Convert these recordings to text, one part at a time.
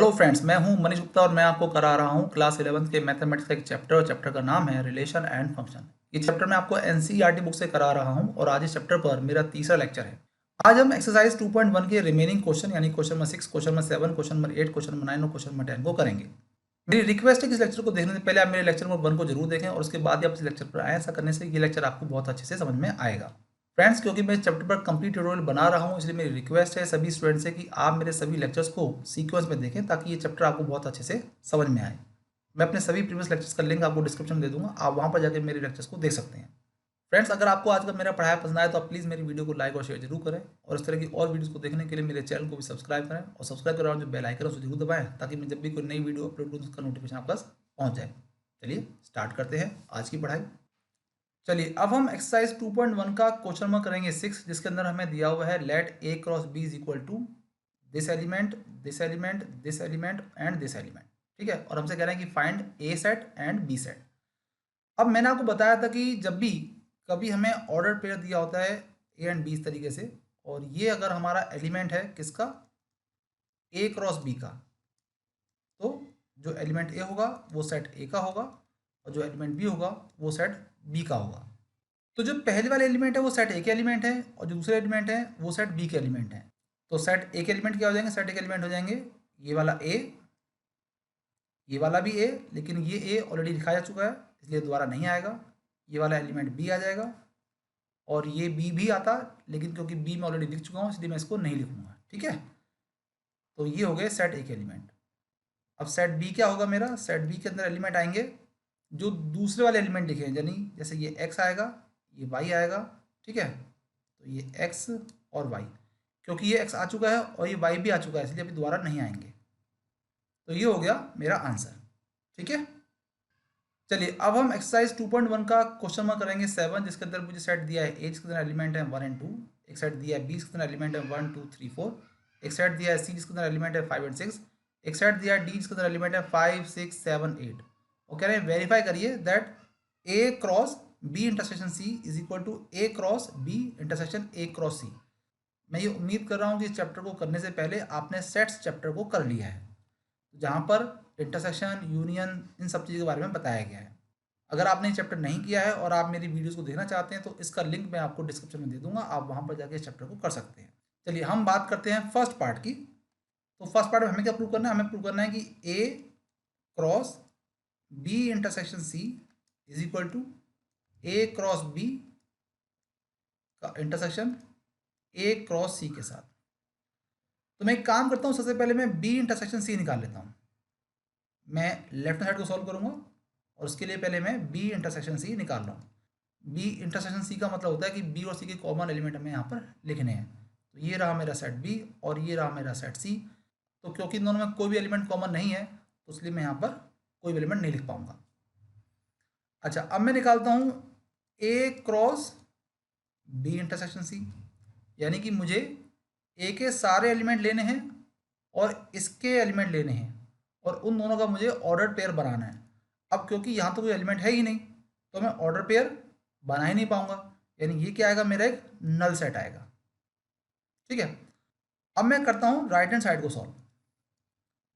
Hello friends, मैं हूं मनीष गुप्ता और मैं आपको करा रहा हूं क्लास 11th के मैथमेटिक्स का एक चैप्टर और चैप्टर का नाम है रिलेशन एंड फंक्शन। ये चैप्टर मैं आपको एनसीईआरटी बुक से करा रहा हूं और आज इस चैप्टर पर मेरा तीसरा लेक्चर है। आज हम एक्सरसाइज 2.1 के रिमेनिंग क्वेश्चन यानी question number 6, question number 7, question number 8, question number 9 और क्वेश्चन नंबर 10 को करेंगे। मेरी रिक्वेस्ट है कि इस लेक्चर को देखने से पहले आप मेरे लेक्चर नंबर 1 को जरूर देखें और उसके बाद ही आप इस लेक्चर पर आए। ऐसा करने से ये लेक्चर आपको बहुत अच्छे से समझ में आएगा। फ्रेंड्स, क्योंकि मैं इस चैप्टर पर कंप्लीट ट्यूटोरियल बना रहा हूं, इसलिए मेरी रिक्वेस्ट है सभी स्टूडेंट्स से कि आप मेरे सभी लेक्चर्स को सीक्वेंस में देखें ताकि ये चैप्टर आपको बहुत अच्छे से समझ में आए। मैं अपने सभी प्रीवियस लेक्चर्स का लिंक आपको डिस्क्रिप्शन में दे दूंगा, आप वहां पर जाकर मेरे लेक्चर्स को देख सकते हैं। फ्रेंड्स, अगर आपको आज का मेरा पढ़ाया पसंद आए तो आप प्लीज़ मेरी वीडियो को लाइक और शेयर जरूर करें और इस तरह की और वीडियोस को देखने के लिए मेरे चैनल को भी सब्सक्राइब करें और सब्सक्राइब करें और जो बेल आइकन है उसे जरूर दबाएं ताकि मैं जब भी कोई नई वीडियो अपलोड करूँ उसका नोटिफिकेशन आपके पास पहुंच जाए। चलिए स्टार्ट करते हैं आज की पढ़ाई। चलिए अब हम एक्सरसाइज 2.1 का क्वेश्चन नंबर करेंगे 6, जिसके अंदर हमें दिया हुआ है let A cross B is equal to this element, this element, this element and this element. ठीक है, और हमसे कह रहे हैं कि find A set and B set. अब मैंने आपको बताया था कि जब भी कभी हमें ऑर्डर पेयर दिया होता है ए एंड बी इस तरीके से, और ये अगर हमारा एलिमेंट है किसका, ए क्रॉस बी का, तो जो एलिमेंट ए होगा वो सेट ए का होगा और जो एलिमेंट बी होगा वो सेट बी का होगा। तो जो पहले वाले एलिमेंट है वो सेट ए के एलिमेंट है और जो दूसरे एलिमेंट है वो सेट बी के एलिमेंट है। तो सेट ए के एलिमेंट क्या हो जाएंगे, सेट ए के एलिमेंट हो जाएंगे ये वाला ए, ये वाला भी ए, लेकिन ये ए ऑलरेडी लिखा जा चुका है इसलिए दोबारा नहीं आएगा। ये वाला एलिमेंट बी आ जाएगा और ये बी भी आता, लेकिन क्योंकि बी मैं ऑलरेडी लिख चुका हूँ इसलिए मैं इसको नहीं लिखूंगा। ठीक है, तो ये हो गए सेट ए के एलिमेंट। अब सेट बी क्या होगा मेरा, सेट बी के अंदर एलिमेंट आएंगे जो दूसरे वाले एलिमेंट लिखे हैं, यानी जैसे ये एक्स आएगा, ये वाई आएगा। ठीक है, तो ये एक्स और वाई, क्योंकि ये एक्स आ चुका है और ये वाई भी आ चुका है इसलिए अभी दोबारा नहीं आएंगे। तो ये हो गया मेरा आंसर। ठीक है, चलिए अब हम एक्सरसाइज 2.1 का क्वेश्चन नंबर करेंगे 7, जिसके अंदर मुझे सेट दिया है ए जिसके अंदर एलिमेंट है 1 एंड 2, एक सेट दिया है बी जिसके अंदर एलिमेंट है 1 2 3 4, एक सेट दिया है सी जिसके अंदर एलिमेंट है 5 एंड 6, एक सेट दिया है डी जिसके अंदर एलिमेंट है 5 6 7 8। और कह रहे हैं वेरीफाई करिए that A cross B intersection C is equal to A cross B intersection A cross C. मैं ये उम्मीद कर रहा हूँ कि इस चैप्टर को करने से पहले आपने सेट्स चैप्टर को कर लिया है, जहाँ पर इंटरसेक्शन, यूनियन, इन सब चीज़ों के बारे में बताया गया है। अगर आपने चैप्टर नहीं किया है और आप मेरी वीडियोस को देखना चाहते हैं तो इसका लिंक मैं आपको डिस्क्रिप्शन में दे दूंगा, आप वहाँ पर जाके इस चैप्टर को कर सकते हैं। चलिए हम बात करते हैं फर्स्ट पार्ट की। तो फर्स्ट पार्ट में हमें क्या प्रूव करना है, हमें प्रूव करना है कि A cross B intersection C is equal to A cross B का इंटरसेक्शन ए क्रॉस सी के साथ। तो मैं एक काम करता हूँ, सबसे पहले मैं बी इंटरसेक्शन सी निकाल लेता हूँ। मैं लेफ्ट साइड को सॉल्व करूँगा और उसके लिए पहले मैं बी इंटरसेक्शन सी निकाल रहा हूँ। बी इंटरसेक्शन सी का मतलब होता है कि बी और सी के कॉमन एलिमेंट हमें यहाँ पर लिखने हैं। तो ये रहा मेरा सेट बी और ये रहा मेरा सेट सी। तो क्योंकि इन दोनों में कोई भी एलिमेंट कॉमन नहीं है तो इसलिए मैं यहाँ पर कोई भी एलिमेंट नहीं लिख पाऊंगा। अच्छा, अब मैं निकालता हूँ ए क्रॉस बी इंटरसेक्शन सी, यानी कि मुझे ए के सारे एलिमेंट लेने हैं और इसके एलिमेंट लेने हैं और उन दोनों का मुझे ऑर्डर पेयर बनाना है। अब क्योंकि यहाँ तो कोई एलिमेंट है ही नहीं तो मैं ऑर्डर पेयर बना ही नहीं पाऊंगा, यानी ये क्या आएगा, मेरा एक नल सेट आएगा। ठीक है, अब मैं करता हूँ राइट हैंड साइड को सॉल्व।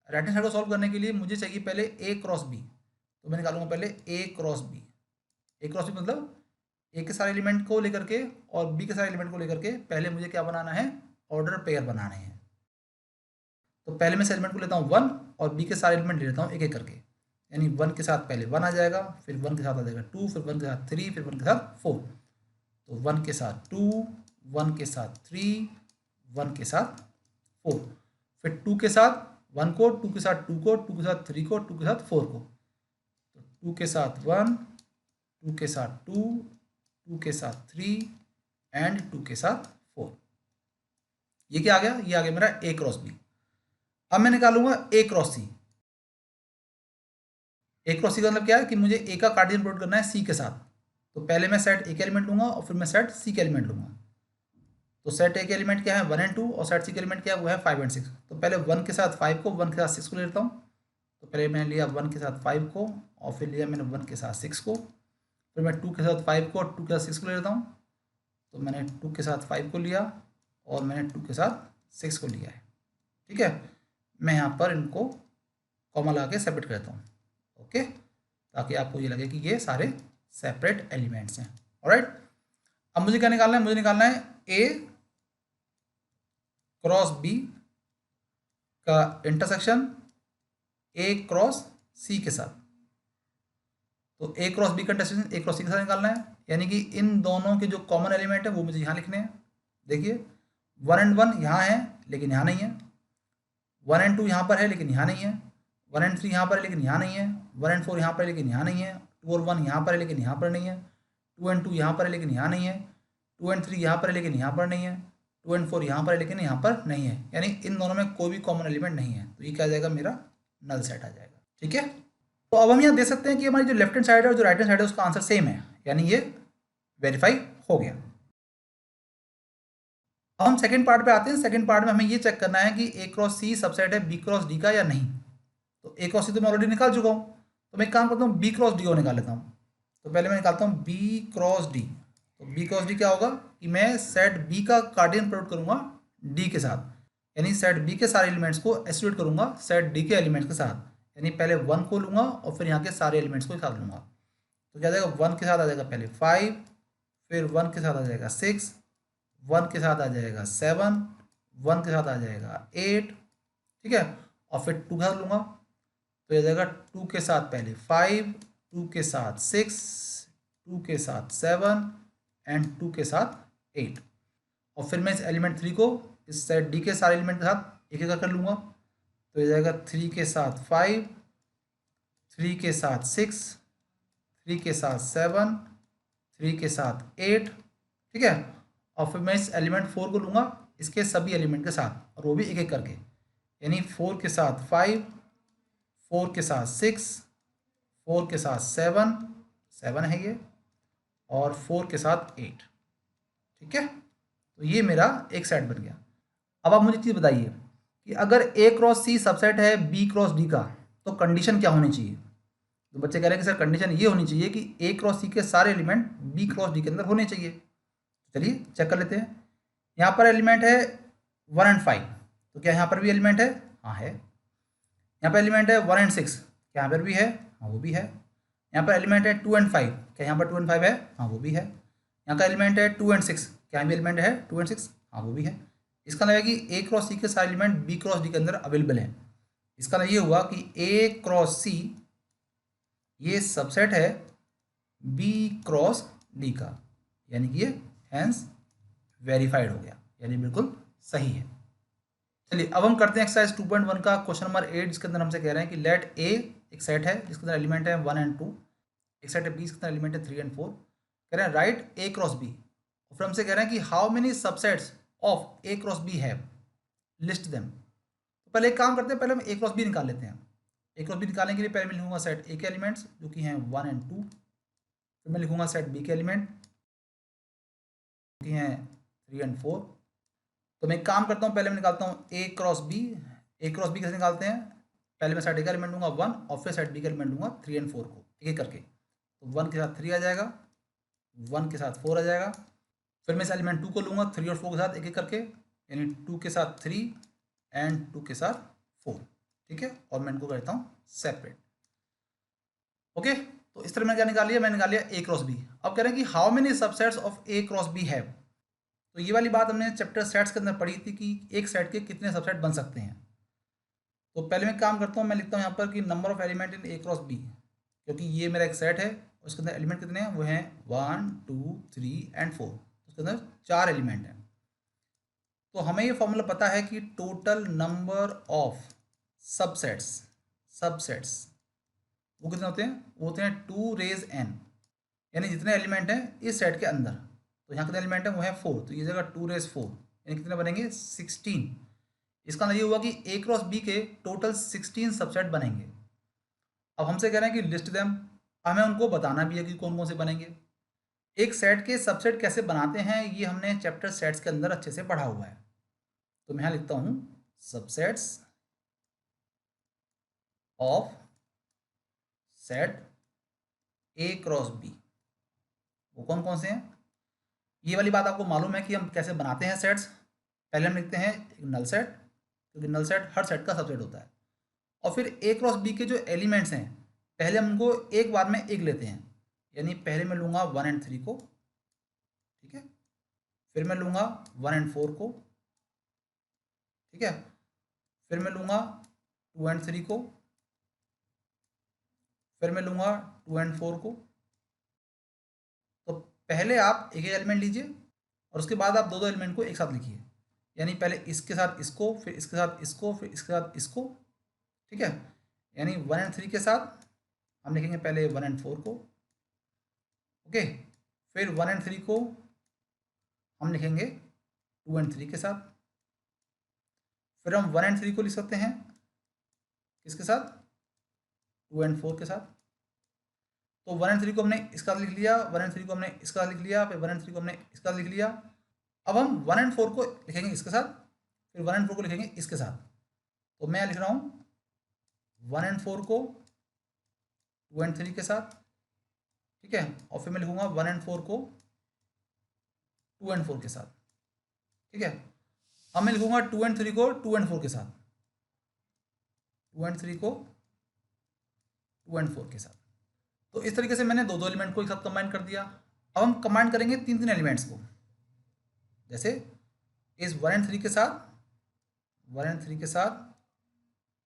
राइट हैंड साइड को सॉल्व करने के लिए मुझे चाहिए पहले ए क्रॉस बी, तो मैं निकालूंगा पहले ए क्रॉस बी। ए क्रॉस बी मतलब ए के सारे एलिमेंट को लेकर के और बी के सारे एलिमेंट को लेकर के पहले मुझे क्या बनाना है, ऑर्डर पेयर बनाने हैं। तो पहले मैं इस एलिमेंट को लेता हूँ 1 और बी के सारे एलिमेंट ले लेता हूँ एक एक करके, यानी 1 के साथ पहले 1 आ जाएगा, फिर 1 के साथ आ जाएगा 2, फिर 1 के साथ 3, फिर 1 के साथ 4। तो 1 के साथ 2, 1 के साथ 3, 1 के साथ 4, फिर 2 के साथ 1 को, 2 के साथ 2 को, 2 के साथ 3 को, 2 के साथ 4 को। तो 2 के साथ 1, 2 के साथ 2, 2 के साथ 3 एंड 2 के साथ 4। ये क्या आ गया, ये आ गया मेरा ए क्रॉस बी। अब मैं निकालूंगा ए क्रॉस सी। ए क्रॉस सी का मतलब क्या है कि मुझे ए का कार्डियन प्रोडक्ट करना है सी के साथ। तो पहले मैं सेट ए के एलिमेंट लूंगा और फिर मैं सेट सी के एलिमेंट लूंगा। तो सेट ए के एलिमेंट क्या है 1 एंड 2 और सेट सी के एलिमेंट क्या है वो है 5 एंड 6। तो पहले 1 के साथ 5 को, 1 के साथ 6 को ले लेता हूँ। तो पहले मैंने लिया 1 के साथ 5 को और फिर लिया मैंने 1 के साथ 6 को, फिर मैं 2 के साथ 5 को और 2 के साथ 6 को ले लेता हूँ। तो मैंने 2 के साथ 5 को लिया और मैंने 2 के साथ 6 को लिया है। ठीक है, मैं यहाँ पर इनको कॉमा लगा के सेपरेट करता हूँ, ओके, ताकि आपको ये लगे कि ये सारे सेपरेट एलिमेंट्स हैं। ऑलराइट, अब मुझे क्या निकालना है, मुझे निकालना है ए क्रॉस बी का इंटरसेक्शन ए क्रॉस सी के साथ। तो ए क्रॉस बी का इंटरसेक्शन ए क्रॉस सी के साथ निकालना है, यानी कि इन दोनों के जो कॉमन एलिमेंट है वो मुझे यहाँ लिखने हैं। देखिए 1 and 1 यहाँ है लेकिन यहाँ नहीं है, 1 and 2 यहाँ पर है लेकिन यहाँ नहीं है, 1 and 3 यहाँ पर है लेकिन यहाँ नहीं है, 1 and 4 यहाँ पर है लेकिन यहाँ नहीं है, 2 और 1 यहाँ पर है लेकिन यहाँ पर नहीं है, 2 and 2 यहाँ पर है लेकिन यहाँ नहीं है, 2 and 3 यहाँ पर है लेकिन यहाँ पर नहीं है, 2 and 4 यहाँ पर है लेकिन यहाँ पर नहीं है, यानी इन दोनों में कोई भी कॉमन एलिमेंट नहीं है। तो ये क्या आ जाएगा, मेरा नल सेट आ जाएगा। ठीक है, तो अब हम यहाँ देख सकते हैं कि हमारी जो लेफ्ट हैंड साइड है और जो राइट हैंड साइड है उसका आंसर सेम है, यानी ये वेरीफाई हो गया। अब हम सेकंड पार्ट पे आते हैं। सेकंड पार्ट में हमें ये चेक करना है कि ए क्रॉस सी सबसेट है बी क्रॉस डी का या नहीं। तो ए क्रॉस सी तो मैं ऑलरेडी निकाल चुका हूँ, तो मैं एक काम करता हूँ बी क्रॉस डी को निकाल लेता हूँ। तो पहले मैं निकालता हूँ बी क्रॉस डी। तो बी क्रॉस डी क्या होगा कि मैं सेट बी का कार्डियन प्रोडक्ट करूँगा डी के साथ, यानी सेट बी के सारे एलिमेंट्स को एसोसिएट करूँगा सेट डी के एलिमेंट्स के साथ, यानी पहले 1 को लूँगा और फिर यहाँ के सारे एलिमेंट्स को एक साथ लूँगा। तो क्या आ जाएगा, 1 के साथ आ जाएगा पहले 5, फिर 1 के साथ आ जाएगा 6, 1 के साथ आ जाएगा 7, 1 के साथ आ जाएगा 8, ठीक है, और फिर 2 के साथ लूँगा तो आ जाएगा 2 के साथ पहले 5, 2 के साथ 6, 2 के साथ 7 एंड 2 के साथ 8। और फिर मैं इस एलिमेंट 3 को इस सेट डी के सारे एलिमेंट के साथ एक एक कर लूँगा। तो ये जाएगा 3 के साथ 5, 3 के साथ 6, 3 के साथ 7, 3 के साथ 8, ठीक है। और फिर मैं इस एलिमेंट 4 को लूँगा इसके सभी एलिमेंट के साथ और वो भी एक एक करके, यानी 4 के साथ 5, 4 के साथ 6, 4 के साथ 7, 7 है ये, और 4 के साथ 8, ठीक है। तो ये मेरा एक सेट बन गया। अब आप मुझे चीज़ बताइए कि अगर ए क्रॉस सी सबसेट है बी क्रॉस डी का तो कंडीशन क्या होनी चाहिए। तो बच्चे कह रहे हैं कि सर कंडीशन ये होनी चाहिए कि ए क्रॉस सी के सारे एलिमेंट बी क्रॉस डी के अंदर होने चाहिए। चलिए चेक कर लेते हैं। यहाँ पर एलिमेंट है 1 and 5, तो क्या यहाँ पर भी एलिमेंट है, हाँ है। यहाँ पर एलिमेंट है 1 and 6, क्या यहाँ पर भी है, हाँ वो भी है। यहाँ पर एलिमेंट है 2 and 5, क्या यहाँ पर 2 and 5 है, हाँ वो भी है। यहाँ का एलिमेंट है 2 and 6, क्या यहाँ भी एलिमेंट है 2 and 6, हाँ वो भी है। इसका मतलब है कि ए क्रॉस सी के सारे एलिमेंट बी क्रॉस डी के अंदर अवेलेबल हैं। इसका मतलब ये हुआ कि ए क्रॉस सी ये सबसेट है बी क्रॉस डी का, यानी कि ये हैंस वेरीफाइड हो गया, यानी बिल्कुल सही है। चलिए अब हम करते हैं एक्सरसाइज 2.1 का क्वेश्चन नंबर 8, जिसके अंदर हमसे कह रहे हैं कि लेट ए एक सेट है जिसके अंदर एलिमेंट है 1 and 2, एक सेट है बी जिसके अंदर एलिमेंट है 3 and 4, कह रहे हैं राइट ए क्रॉस बी, और फिर हमसे कह रहे हैं कि how many subsets of A cross B have, list them. तो पहले एक काम करते हैं, पहले हम ए क्रॉस बी निकाल लेते हैं। ए क्रॉस बी निकालने के लिए पहले मैं लिखूंगा सेट ए के एलिमेंट्स जो कि हैं 1 and 2, फिर मैं लिखूंगा सेट बी के एलिमेंट जो कि हैं 3 and 4। तो मैं एक काम करता हूँ, पहले मैं निकालता हूँ ए क्रॉस बी। ए क्रॉस बी कैसे निकालते हैं, पहले मैं सेट ए का एलिमेंट लूँगा 1 और फिर सेट बी का एलिमेंट लूँगा 3 and 4 को एक एक करके। तो 1 के साथ 3 आ जाएगा, 1 के साथ 4 आ जाएगा, फिर मैं इस एलिमेंट 2 को लूँगा 3 और 4 के साथ एक एक करके, यानी 2 के साथ 3 एंड 2 के साथ 4, ठीक है। और मैं इनको करता हूँ सेपरेट, ओके। तो इस तरह मैंने क्या निकाल लिया, मैंने निकाल लिया ए क्रॉस बी। अब कह रहे हैं कि how many subsets of A cross B have. तो ये वाली बात हमने चैप्टर सेट्स के अंदर पढ़ी थी कि एक सेट के कितने सबसेट बन सकते हैं। तो पहले मैं काम करता हूँ, मैं लिखता हूँ यहाँ पर कि number of element in A cross B, क्योंकि ये मेरा एक सेट है और उसके अंदर एलिमेंट कितने हैं, वो हैं 1, 2, 3 एंड 4, उसके अंदर 4 एलिमेंट हैं। तो हमें ये फॉर्मूला पता है कि टोटल नंबर ऑफ सबसेट्स वो कितने होते हैं, वो होते हैं 2 रेज n, यानी जितने एलिमेंट हैं इस सेट के अंदर। तो यहाँ कितने एलिमेंट हैं, वो है 4, तो ये जगह 2 रेज 4, यानी कितने बनेंगे 16। इसका मतलब ये हुआ कि ए क्रॉस बी के टोटल 16 सबसेट बनेंगे। अब हमसे कह रहे हैं कि लिस्ट देम, हमें उनको बताना भी है कि कौन कौन से बनेंगे। एक सेट के सबसेट कैसे बनाते हैं ये हमने चैप्टर सेट्स के अंदर अच्छे से पढ़ा हुआ है। तो मैं यहाँ लिखता हूँ subsets of set A cross B, वो कौन कौन से हैं। ये वाली बात आपको मालूम है कि हम कैसे बनाते हैं सेट्स। पहले हम लिखते हैं एक नल सेट, क्योंकि नल सेट हर सेट का सबसेट होता है। और फिर ए क्रॉस बी के जो एलिमेंट्स हैं, पहले हम उनको एक बार में एक लेते हैं, यानी पहले मैं लूँगा 1 एंड 3 को, ठीक है, फिर मैं लूँगा 1 एंड 4 को, ठीक है, फिर मैं लूँगा 2 एंड 3 को, फिर मैं लूँगा 2 एंड 4 को। तो पहले आप एक एक एलिमेंट लीजिए और उसके बाद आप दो दो एलिमेंट को एक साथ लिखिए, यानी पहले इसके साथ इसको, फिर इसके साथ इसको, फिर इसके साथ इसको, ठीक है। यानी 1 एंड 3 के साथ हम लिखेंगे पहले 1 एंड 4 को, ओके, फिर 1 एंड 3 को हम लिखेंगे 2 एंड 3 के साथ, फिर हम 1 एंड 3 को लिख सकते हैं किसके साथ, 2 एंड 4 के साथ। तो 1 एंड 3 को हमने इसके साथ लिख लिया, 1 एंड 3 को हमने इसके साथ लिख लिया, फिर 1 एंड 3 को हमने इसके साथ लिख लिया। अब हम 1 एंड 4 को लिखेंगे इसके साथ, फिर 1 एंड 4 को लिखेंगे इसके साथ। तो मैं लिख रहा हूँ 1 एंड 4 को 2 एंड 3 के साथ, ठीक है, और फिर मैं लिखूंगा 1 एंड 4 को 2 एंड 4 के साथ, ठीक है। अब मैं लिखूंगा 2 एंड 3 को 2 एंड 4 के साथ, 2 एंड 3 को 2 एंड 4 के साथ। तो इस तरीके से मैंने दो दो एलिमेंट को एक साथ कंबाइन कर दिया। अब हम कंबाइन करेंगे तीन तीन एलिमेंट्स को, जैसे इस 1 एंड 3 के साथ, 1 एंड 3 के साथ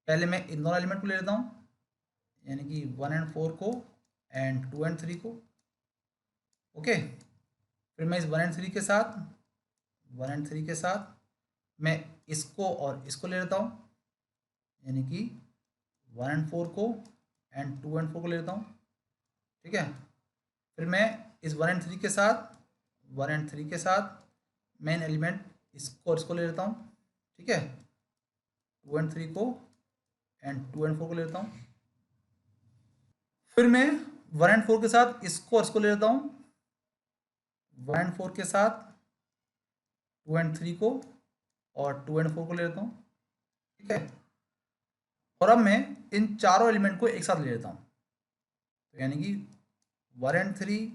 पहले मैं इन दोनों एलिमेंट को ले लेता हूँ, यानी कि 1 एंड 4 को एंड 2 एंड 3 को, ओके। फिर मैं इस 1 एंड 3 के साथ, 1 एंड 3 के साथ मैं इसको और इसको ले लेता हूँ, यानी कि 1 एंड 4 को एंड 2 एंड 4 को ले लेता हूँ, ठीक है। फिर मैं इस 1 एंड 3 के साथ, 1 एंड 3 के साथ मेन एलिमेंट इसको और इसको ले लेता हूँ, ठीक है, 2 एंड 3 को एंड 2 एंड 4 को ले लेता हूँ। फिर मैं 1 एंड 4 के साथ इसको और इसको ले लेता हूँ, 1 एंड 4 के साथ 2 एंड 3 को और 2 एंड 4 को ले लेता हूँ, ठीक है। और अब मैं इन चारों एलिमेंट को एक साथ ले लेता हूँ, तो यानी कि 1 एंड 3,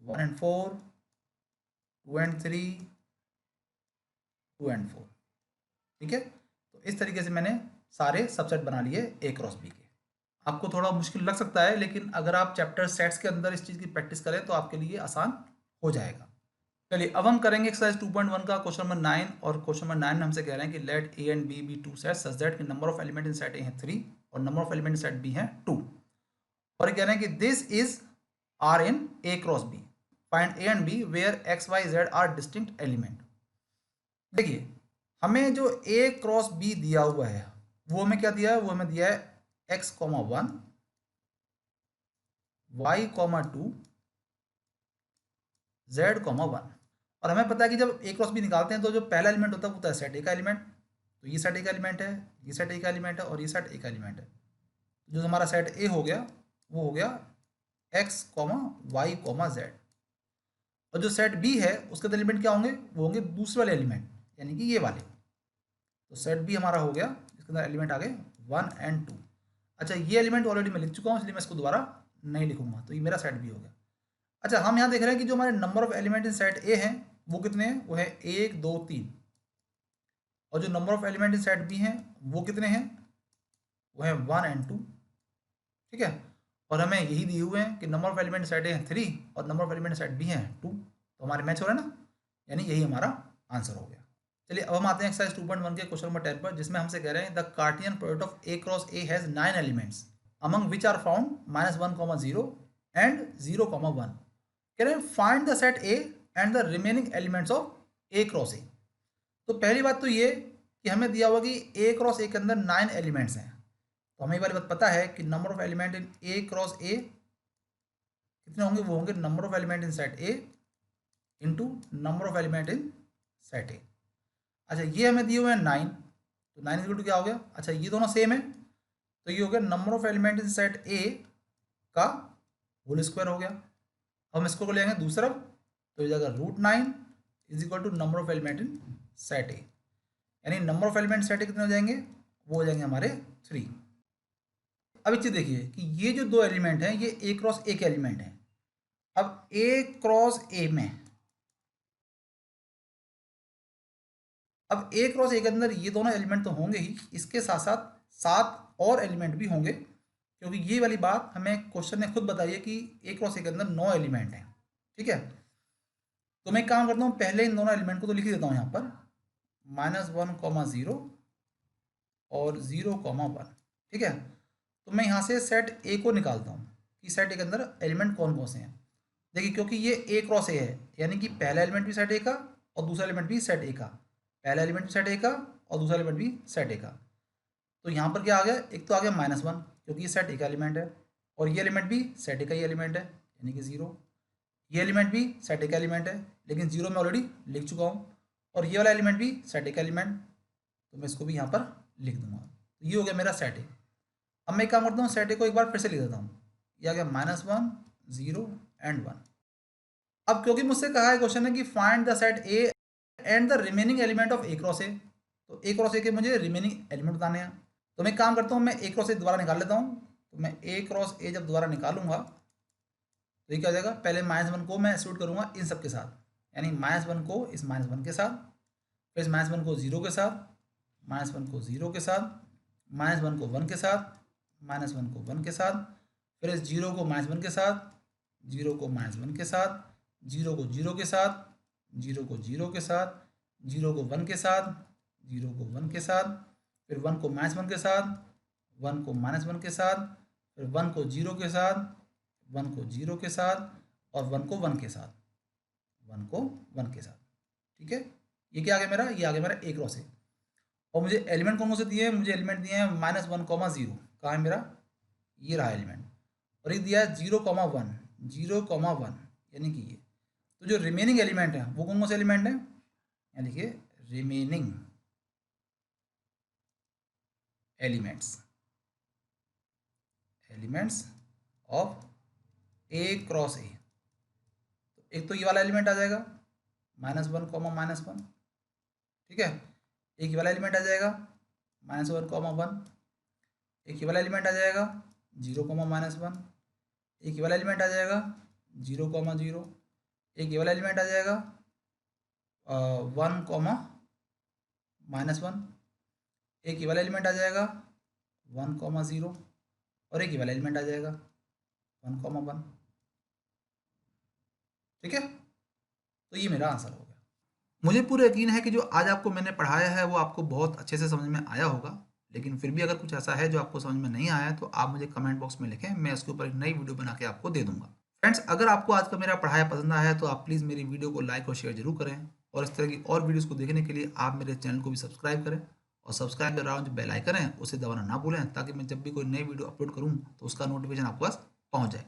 1 एंड 4, 2 एंड 3, 2 एंड 4, ठीक है। तो इस तरीके से मैंने सारे सबसेट बना लिए ए क्रॉस बी के। आपको थोड़ा मुश्किल लग सकता है, लेकिन अगर आप चैप्टर सेट्स के अंदर इस चीज़ की प्रैक्टिस करें तो आपके लिए आसान हो जाएगा। चलिए अब हम करेंगे एक्सरसाइज 2.1 का क्वेश्चन नंबर 9, और क्वेश्चन नंबर 9 में हमसे कह रहे हैं कि let A and B be two set such that कि number of element in set A हैं 3 और number of element in set B हैं 2, और कह रहे हैं कि this is are in A cross B, find A and B where x y z are distinct element. देखिए हमें जो ए क्रॉस बी दिया हुआ है वो हमें क्या दिया है, वो हमें दिया है x, 1 y, 2 z, 1, और हमें पता है कि जब ए क्रॉस बी निकालते हैं तो जो पहला एलिमेंट होता है वो होता है सेट ए का एलिमेंट। तो ये सेट ए का एलिमेंट है, ये सेट ए का एलिमेंट है और ये सेट ए का एलिमेंट है। जो हमारा सेट ए हो गया वो हो गया x, y, z, और जो सेट बी है उसके एलिमेंट क्या होंगे, वो होंगे दूसरे वाले एलिमेंट, यानी कि ये वाले। तो सेट बी हमारा हो गया, इसके अंदर एलिमेंट आ गए 1 एंड 2। अच्छा ये एलिमेंट ऑलरेडी मैं लिख चुका हूँ, इसलिए मैं इसको दोबारा नहीं लिखूंगा, तो ये मेरा सेट बी हो गया। अच्छा हम यहाँ देख रहे हैं कि जो हमारे number of element in set A हैं वो कितने हैं, वो है 1, 2, 3, और जो number of element in set B हैं वो कितने हैं, वो है 1 एंड 2, ठीक है। और हमें यही दिए हुए हैं कि number of element set A हैं 3 और number of element set B हैं 2, तो हमारे मैच हो रहे हैं ना, यानी यही हमारा आंसर हो गया। चलिए अब हम आते हैं एक्सरसाइज 2.1 के क्वेश्चन नंबर 10 पर, जिसमें हमसे कह रहे हैं the Cartesian product of A cross A has 9 elements among which are found -1, 0 and 0, 1। कह रहे हैं find the set A and the remaining elements of A cross A. तो पहली बात तो ये कि हमें दिया हुआ कि ए क्रॉस ए के अंदर 9 एलिमेंट्स हैं, तो हमें ये वाली बात पता है कि number of element in A cross ए कितने होंगे, वो होंगे number of element in set A into number of element in set ए। अच्छा ये हमें दिए हुए हैं 9, तो 9 इक्वल टू क्या हो गया, अच्छा ये दोनों सेम है तो ये हो गया number of element in set ए का होल स्क्वायर हो गया। अब हम इसको लेंगे दूसरा, तो ये जाएगा √9 is equal to number of element in set A, यानी number of element set A कितने हो जाएंगे, वो हो जाएंगे हमारे 3। अब एक चीज़ देखिए कि ये जो दो एलिमेंट हैं ये ए क्रॉस ए के एलिमेंट हैं। अब ए क्रॉस ए में अब ए क्रॉस ए के अंदर ये दोनों एलिमेंट तो होंगे ही, इसके साथ साथ 7 और एलिमेंट भी होंगे, क्योंकि ये वाली बात हमें क्वेश्चन ने खुद बताई है कि ए क्रॉस ए के अंदर 9 एलिमेंट हैं। ठीक है, तो मैं एक काम करता हूँ, पहले इन दोनों एलिमेंट को तो लिख ही देता हूँ यहाँ पर, -1, 0 और 0, 1। ठीक है, तो मैं यहाँ से सेट ए को निकालता हूँ कि सेट ए के अंदर एलिमेंट कौन कौन से हैं। देखिए, क्योंकि ये ए क्रॉस ए है, यानी कि पहला एलिमेंट भी सेट ए का और दूसरा एलिमेंट भी सेट ए का, पहला एलिमेंट भी सेट ए का और दूसरा एलिमेंट भी सेट ए का। तो यहाँ पर क्या आ गया, एक तो आ गया -1, क्योंकि ये सेट ए का एलिमेंट है, और ये एलिमेंट भी सेट ए का ही एलिमेंट है, यानी कि 0। ये एलिमेंट भी सेट ए का एलिमेंट है, लेकिन 0 मैं ऑलरेडी लिख चुका हूँ, और ये वाला एलिमेंट भी सेट ए का एलिमेंट, तो मैं इसको भी यहाँ पर लिख दूंगा। तो ये हो गया मेरा सेट ए। अब मैं एक काम करता हूँ, सेट ए को एक बार फिर से लिख देता हूँ, ये आ गया -1, 0 एंड 1। अब क्योंकि मुझसे कहा है क्वेश्चन है कि find the set A and the remaining element of A cross A, तो ए क्रॉस ए के मुझे रिमेनिंग एलिमेंट बताने हैं। तो मैं काम करता हूँ, मैं ए क्रॉस ए दोबारा निकाल लेता हूँ। तो मैं ए क्रॉस ए जब दोबारा निकालूंगा तो ये क्या हो जाएगा, पहले -1 को मैं एसोसिएट करूंगा इन सब के साथ, यानी -1 को इस -1 के साथ, फिर इस -1 को 0 के साथ, -1 को 0 के साथ, -1 को 1 के साथ, -1 को 1 के साथ, फिर इस 0 को -1 के साथ, 0 को -1 के साथ, 0 को 0 के साथ, 0 को 0 के साथ, 0 को 1 के साथ, 0 को 1 के साथ, फिर 1 को -1 के साथ, 1 को -1 के साथ, फिर 1 को 0 के साथ, 1 को 0 के साथ, और 1 को 1 के साथ, 1 को 1 के साथ। ठीक है, ये क्या आ गया मेरा, ये आ गया मेरा ए क्रॉस ए। और मुझे एलिमेंट कौन कौन से दिए हैं, मुझे एलिमेंट दिए हैं -1, 0, कहाँ है मेरा, ये रहा एलिमेंट, और ये दिया है 0, 1, 0, 1, यानी कि ये। तो जो रिमेनिंग एलिमेंट है वो कौन कौन से एलिमेंट हैं, यानी कि remaining elements of A cross A. तो एक तो ये वाला एलिमेंट आ जाएगा -1, -1, ठीक है, एक ये वाला एलिमेंट आ जाएगा -1, 1, एक ये वाला एलिमेंट आ जाएगा 0, -1, एक ये वाला एलिमेंट आ जाएगा 0, 0, एक ये वाला एलिमेंट आ जाएगा 1, -1, एक ये वाला एलिमेंट आ जाएगा 1, 0, और एक ये वाला एलिमेंट आ जाएगा 1, 1। ठीक है, तो ये मेरा आंसर हो गया। मुझे पूरा यकीन है कि जो आज आपको मैंने पढ़ाया है वो आपको बहुत अच्छे से समझ में आया होगा, लेकिन फिर भी अगर कुछ ऐसा है जो आपको समझ में नहीं आया तो आप मुझे कमेंट बॉक्स में लिखें, मैं इसके ऊपर एक नई वीडियो बना के आपको दे दूंगा। फ्रेंड्स, अगर आपको आज का मेरा पढ़ाया पसंद आया है तो आप प्लीज़ मेरी वीडियो को लाइक और शेयर जरूर करें, और इस तरह की और वीडियोज़ को देखने के लिए आप मेरे चैनल को भी सब्सक्राइब करें, और सब्सक्राइब कर रहा हूँ जो बेल आइकन है उसे दबाना ना भूलें, ताकि मैं जब भी कोई नई वीडियो अपलोड करूँ तो उसका नोटिफिकेशन आपके पास पहुँच जाए।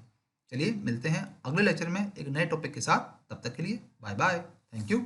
चलिए मिलते हैं अगले लेक्चर में एक नए टॉपिक के साथ, तब तक के लिए बाय बाय, थैंक यू।